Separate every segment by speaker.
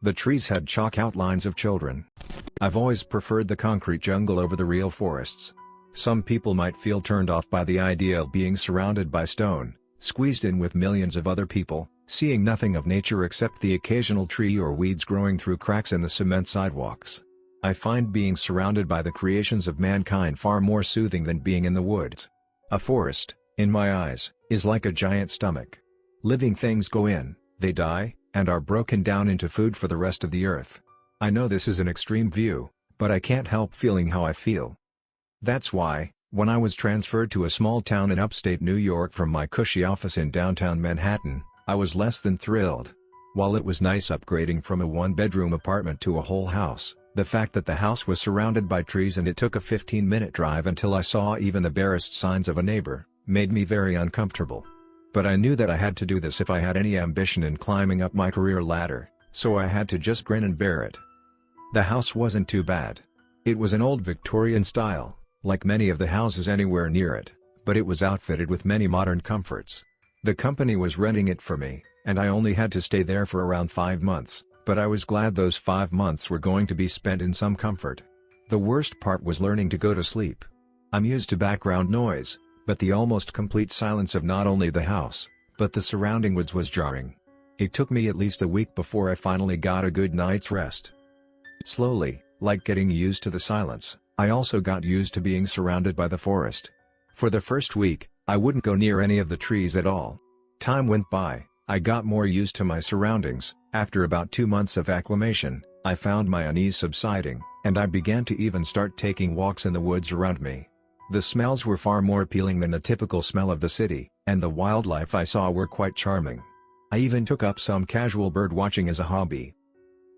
Speaker 1: The trees had chalk outlines of children. I've always preferred the concrete jungle over the real forests. Some people might feel turned off by the idea of being surrounded by stone, squeezed in with millions of other people, seeing nothing of nature except the occasional tree or weeds growing through cracks in the cement sidewalks. I find being surrounded by the creations of mankind far more soothing than being in the woods. A forest, in my eyes, is like a giant stomach. Living things go in, they die, and are broken down into food for the rest of the earth. I know this is an extreme view, but I can't help feeling how I feel. That's why, when I was transferred to a small town in upstate New York from my cushy office in downtown Manhattan, I was less than thrilled. While it was nice upgrading from a one-bedroom apartment to a whole house, the fact that the house was surrounded by trees and it took a 15-minute drive until I saw even the barest signs of a neighbor, made me very uncomfortable. But I knew that I had to do this if I had any ambition in climbing up my career ladder, so I had to just grin and bear it. The house wasn't too bad. It was an old Victorian style, like many of the houses anywhere near it, but it was outfitted with many modern comforts. The company was renting it for me, and I only had to stay there for around 5 months, but I was glad those 5 months were going to be spent in some comfort. The worst part was learning to go to sleep. I'm used to background noise, but the almost complete silence of not only the house, but the surrounding woods was jarring. It took me at least a week before I finally got a good night's rest. Slowly, like getting used to the silence, I also got used to being surrounded by the forest. For the first week, I wouldn't go near any of the trees at all. Time went by, I got more used to my surroundings. After about 2 months of acclimation, I found my unease subsiding, and I began to even start taking walks in the woods around me. The smells were far more appealing than the typical smell of the city, and the wildlife I saw were quite charming. I even took up some casual bird watching as a hobby.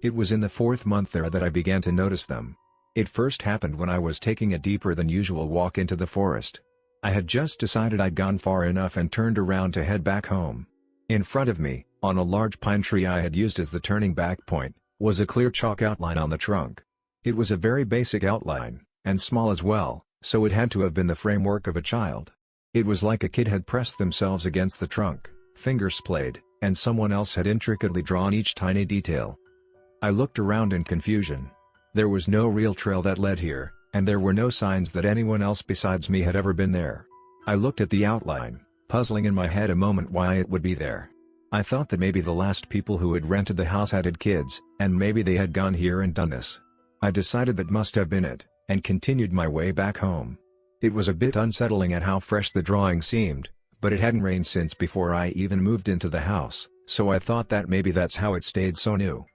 Speaker 1: It was in the 4th month there that I began to notice them. It first happened when I was taking a deeper than usual walk into the forest. I had just decided I'd gone far enough and turned around to head back home. In front of me, on a large pine tree I had used as the turning back point, was a clear chalk outline on the trunk. It was a very basic outline, and small as well, so it had to have been the framework of a child. It was like a kid had pressed themselves against the trunk, fingers splayed, and someone else had intricately drawn each tiny detail. I looked around in confusion. There was no real trail that led here, and there were no signs that anyone else besides me had ever been there. I looked at the outline, puzzling in my head a moment why it would be there. I thought that maybe the last people who had rented the house had kids, and maybe they had gone here and done this. I decided that must have been it, and continued my way back home. It was a bit unsettling at how fresh the drawing seemed, but it hadn't rained since before I even moved into the house, so I thought that maybe that's how it stayed so new.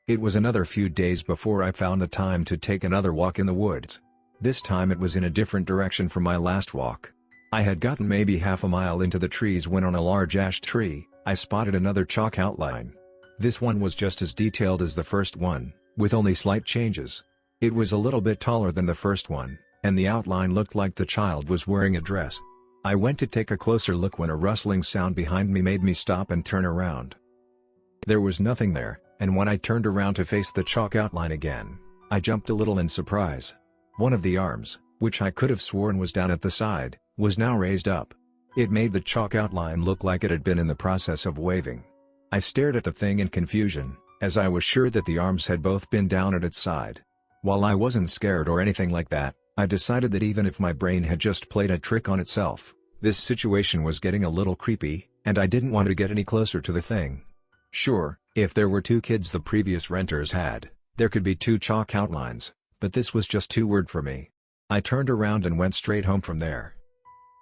Speaker 1: It was another few days before I found the time to take another walk in the woods. This time it was in a different direction from my last walk. I had gotten maybe half a mile into the trees when on a large ash tree, I spotted another chalk outline. This one was just as detailed as the first one, with only slight changes. It was a little bit taller than the first one, and the outline looked like the child was wearing a dress. I went to take a closer look when a rustling sound behind me made me stop and turn around. There was nothing there, and when I turned around to face the chalk outline again, I jumped a little in surprise. One of the arms, which I could have sworn was down at the side, was now raised up. It made the chalk outline look like it had been in the process of waving. I stared at the thing in confusion, as I was sure that the arms had both been down at its side. While I wasn't scared or anything like that, I decided that even if my brain had just played a trick on itself, this situation was getting a little creepy, and I didn't want to get any closer to the thing. Sure, if there were 2 kids the previous renters had, there could be 2 chalk outlines, but this was just too weird for me. I turned around and went straight home from there.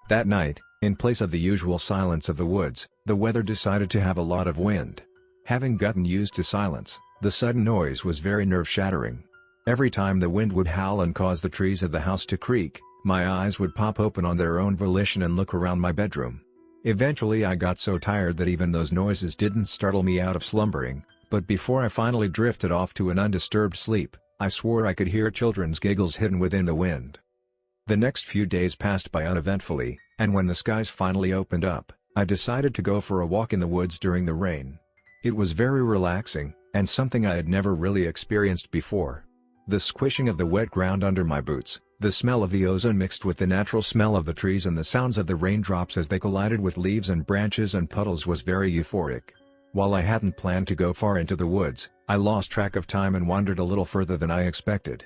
Speaker 1: That night, in place of the usual silence of the woods, the weather decided to have a lot of wind. Having gotten used to silence, the sudden noise was very nerve-shattering. Every time the wind would howl and cause the trees of the house to creak, my eyes would pop open on their own volition and look around my bedroom. Eventually I got so tired that even those noises didn't startle me out of slumbering, but before I finally drifted off to an undisturbed sleep, I swore I could hear children's giggles hidden within the wind. The next few days passed by uneventfully, and when the skies finally opened up, I decided to go for a walk in the woods during the rain. It was very relaxing, and something I had never really experienced before. The squishing of the wet ground under my boots, the smell of the ozone mixed with the natural smell of the trees and the sounds of the raindrops as they collided with leaves and branches and puddles was very euphoric. While I hadn't planned to go far into the woods, I lost track of time and wandered a little further than I expected.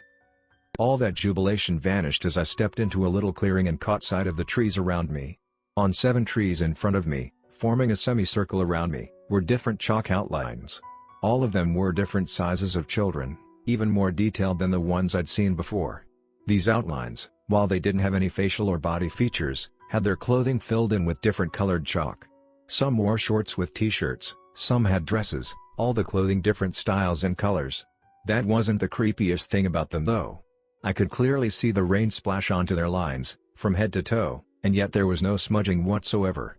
Speaker 1: All that jubilation vanished as I stepped into a little clearing and caught sight of the trees around me. On 7 trees in front of me, forming a semicircle around me, were different chalk outlines. All of them were different sizes of children, even more detailed than the ones I'd seen before. These outlines, while they didn't have any facial or body features, had their clothing filled in with different colored chalk. Some wore shorts with t-shirts, some had dresses, all the clothing different styles and colors. That wasn't the creepiest thing about them though. I could clearly see the rain splash onto their lines, from head to toe, and yet there was no smudging whatsoever.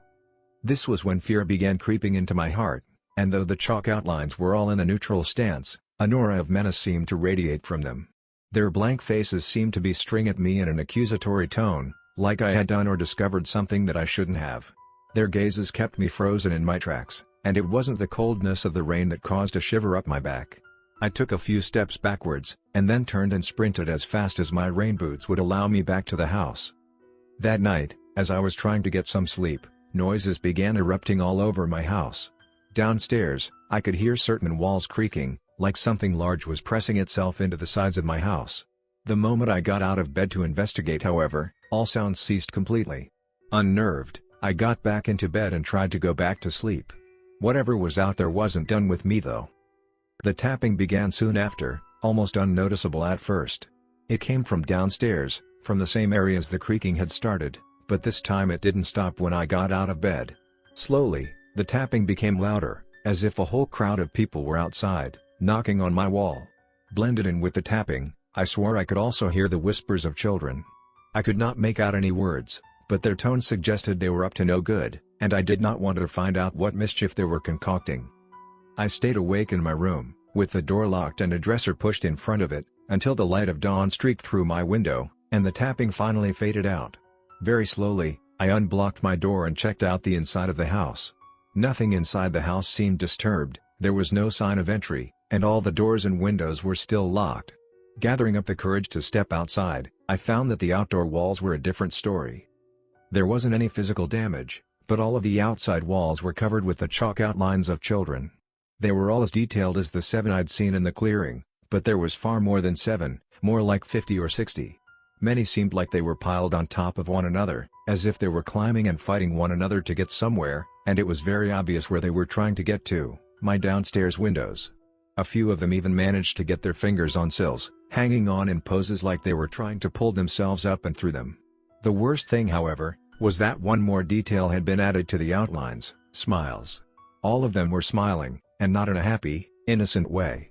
Speaker 1: This was when fear began creeping into my heart, and though the chalk outlines were all in a neutral stance, an aura of menace seemed to radiate from them. Their blank faces seemed to be staring at me in an accusatory tone, like I had done or discovered something that I shouldn't have. Their gazes kept me frozen in my tracks, and it wasn't the coldness of the rain that caused a shiver up my back. I took a few steps backwards, and then turned and sprinted as fast as my rain boots would allow me back to the house. That night, as I was trying to get some sleep, noises began erupting all over my house. Downstairs, I could hear certain walls creaking, like something large was pressing itself into the sides of my house. The moment I got out of bed to investigate, however, all sounds ceased completely. Unnerved, I got back into bed and tried to go back to sleep. Whatever was out there wasn't done with me though. The tapping began soon after, almost unnoticeable at first. It came from downstairs, from the same areas the creaking had started, but this time it didn't stop when I got out of bed. Slowly, the tapping became louder, as if a whole crowd of people were outside, knocking on my wall. Blended in with the tapping, I swore I could also hear the whispers of children. I could not make out any words, but their tones suggested they were up to no good, and I did not want to find out what mischief they were concocting. I stayed awake in my room, with the door locked and a dresser pushed in front of it, until the light of dawn streaked through my window, and the tapping finally faded out. Very slowly, I unblocked my door and checked out the inside of the house. Nothing inside the house seemed disturbed, there was no sign of entry, and all the doors and windows were still locked. Gathering up the courage to step outside, I found that the outdoor walls were a different story. There wasn't any physical damage, but all of the outside walls were covered with the chalk outlines of children. They were all as detailed as the 7 I'd seen in the clearing, but there was far more than 7, more like 50 or 60. Many seemed like they were piled on top of one another, as if they were climbing and fighting one another to get somewhere, and it was very obvious where they were trying to get to, my downstairs windows. A few of them even managed to get their fingers on sills, hanging on in poses like they were trying to pull themselves up and through them. The worst thing, however, was that one more detail had been added to the outlines: smiles. All of them were smiling, and not in a happy, innocent way.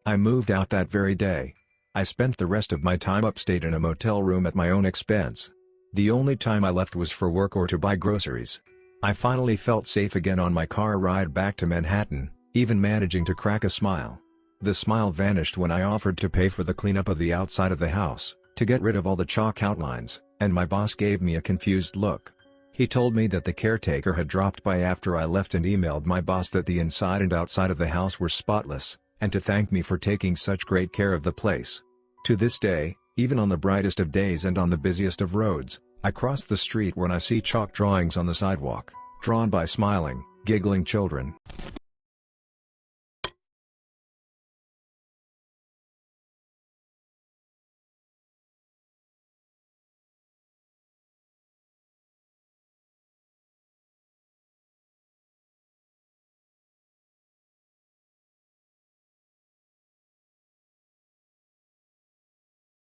Speaker 1: I moved out that very day. I spent the rest of my time upstate in a motel room at my own expense. The only time I left was for work or to buy groceries. I finally felt safe again on my car ride back to Manhattan, even managing to crack a smile. The smile vanished when I offered to pay for the cleanup of the outside of the house, to get rid of all the chalk outlines, and my boss gave me a confused look. He told me that the caretaker had dropped by after I left and emailed my boss that the inside and outside of the house were spotless, and to thank me for taking such great care of the place. To this day, even on the brightest of days and on the busiest of roads, I cross the street when I see chalk drawings on the sidewalk, drawn by smiling, giggling children.